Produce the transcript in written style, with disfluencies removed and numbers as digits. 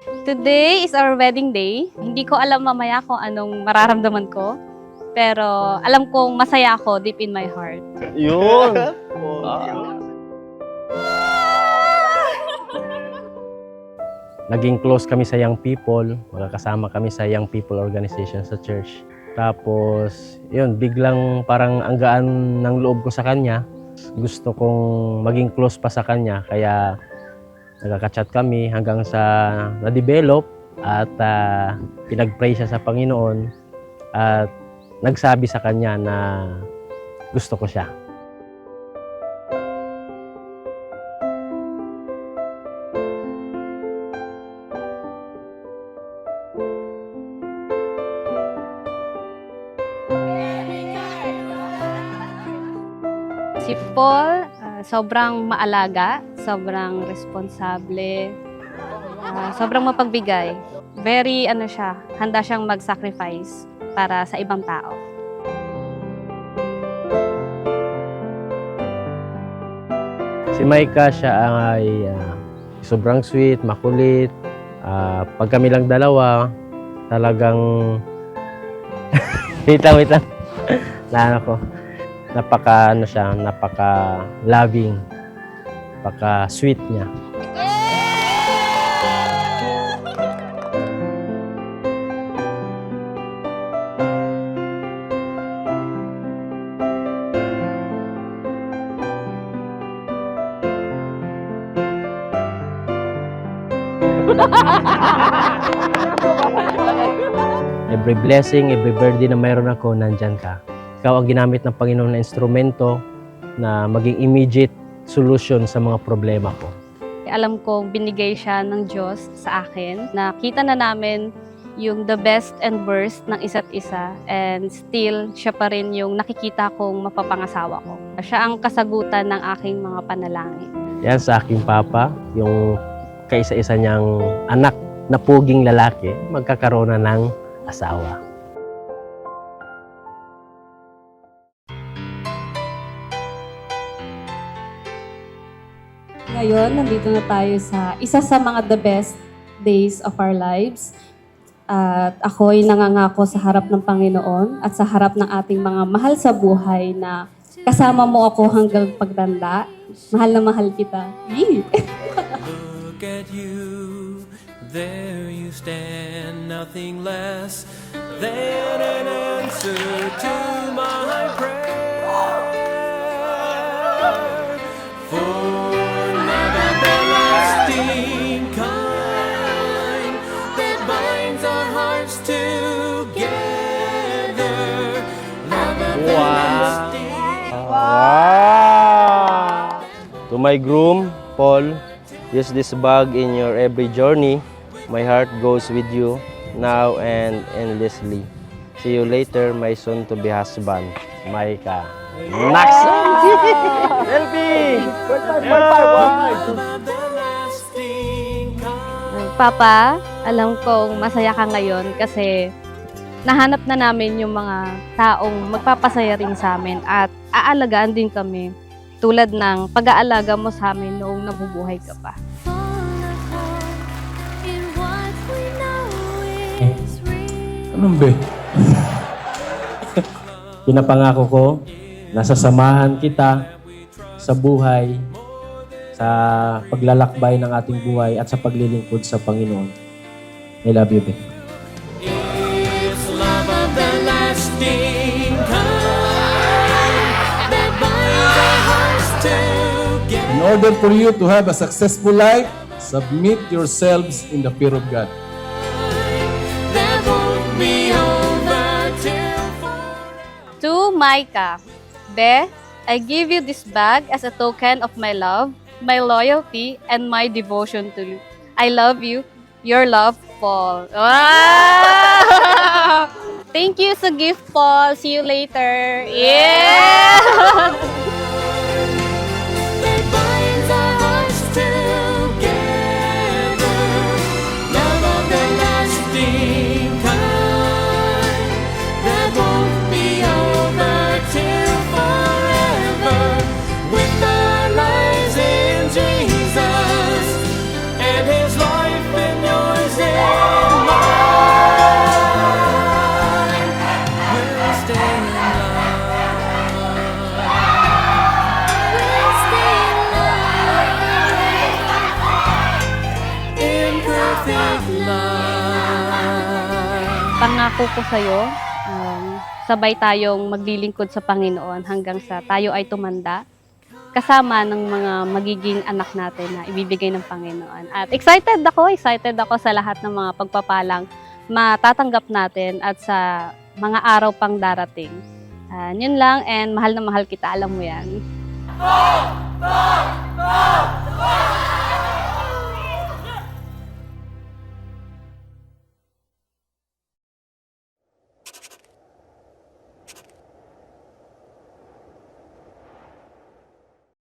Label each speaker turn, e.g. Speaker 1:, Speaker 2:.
Speaker 1: Today is our wedding day. Hindi ko alam mamaya kung anong mararamdaman ko. Pero alam kong masaya ako deep in my heart.
Speaker 2: Yun! Naging close kami sa young people. Magkakasama kami sa young people organization sa church. Tapos, yun, biglang parang ang gaan ng loob ko sa kanya. Gusto kong maging close pa sa kanya. Kaya nagkaka-chat kami hanggang sa na-develop at pinag-pray siya sa Panginoon at nagsabi sa kanya na gusto ko siya.
Speaker 1: Si Paul, sobrang maalaga, sobrang responsable, sobrang mapagbigay. Very, handa siyang mag-sacrifice para sa ibang tao.
Speaker 2: Si Micah, siya ay sobrang sweet, makulit. Pag kami lang dalawa, talagang wait lang. Napaka-loving, napaka-sweet niya. Every blessing, every birthday na mayroon ako, nandyan ka. Ikaw ang ginamit ng Panginoon na instrumento na maging immediate solution sa mga problema ko.
Speaker 1: Alam kong binigay siya ng Diyos sa akin. Nakita na namin yung the best and worst ng isa't isa. And still, siya pa rin yung nakikita kong mapapangasawa ko. Siya ang kasagutan ng aking mga panalangin.
Speaker 2: Yan sa aking papa, yung kaisa-isa niyang anak na puging lalaki, magkakaroon na ng asawa.
Speaker 1: Ngayon, nandito na tayo sa isa sa mga the best days of our lives. At ako'y nangangako sa harap ng Panginoon at sa harap ng ating mga mahal sa buhay na kasama mo ako hanggang pagtanda. Mahal na mahal kita.
Speaker 3: Look at you, there you stand, nothing less than an answer to my prayer. For love everlasting kind that binds our hearts together. Love everlasting.
Speaker 2: Wow! To my groom, Paul, use this bag in your every journey. My heart goes with you now and endlessly. See you later, my soon-to-be husband, Micah. Next! Selfie!
Speaker 1: Papa, alam kong masaya ka ngayon kasi nahanap na namin yung mga taong magpapasaya rin sa amin at aalagaan din kami tulad ng pag-aalaga mo sa amin noong nabubuhay ka pa.
Speaker 4: Anong be?
Speaker 2: Pinapangako ko, nasasamahan kita sa buhay, sa paglalakbay ng ating buhay at sa paglilingkod sa Panginoon. I love you, babe.
Speaker 3: It's love of the lasting kind that binds our hearts together.
Speaker 4: In order for you to have a successful life, submit yourselves in the fear of God.
Speaker 3: That won't be over till
Speaker 1: To Micah, Be, I give you this bag as a token of my love, my loyalty, and my devotion to you. I love you. Your love, Paul. Wow! Thank you sa gift, Paul. See you later. Yeah!
Speaker 3: that binds our hearts together. Love of the lasting kind that won't be over till forever. With our lives in Jesus and His life in yours
Speaker 1: pangako ko sa'yo, sabay tayong maglilingkod sa Panginoon hanggang sa tayo ay tumanda, kasama ng mga magiging anak natin na ibibigay ng Panginoon. At excited ako sa lahat ng mga pagpapalang matatanggap natin at sa mga araw pang darating. Yun lang, and mahal na mahal kita, alam mo yan.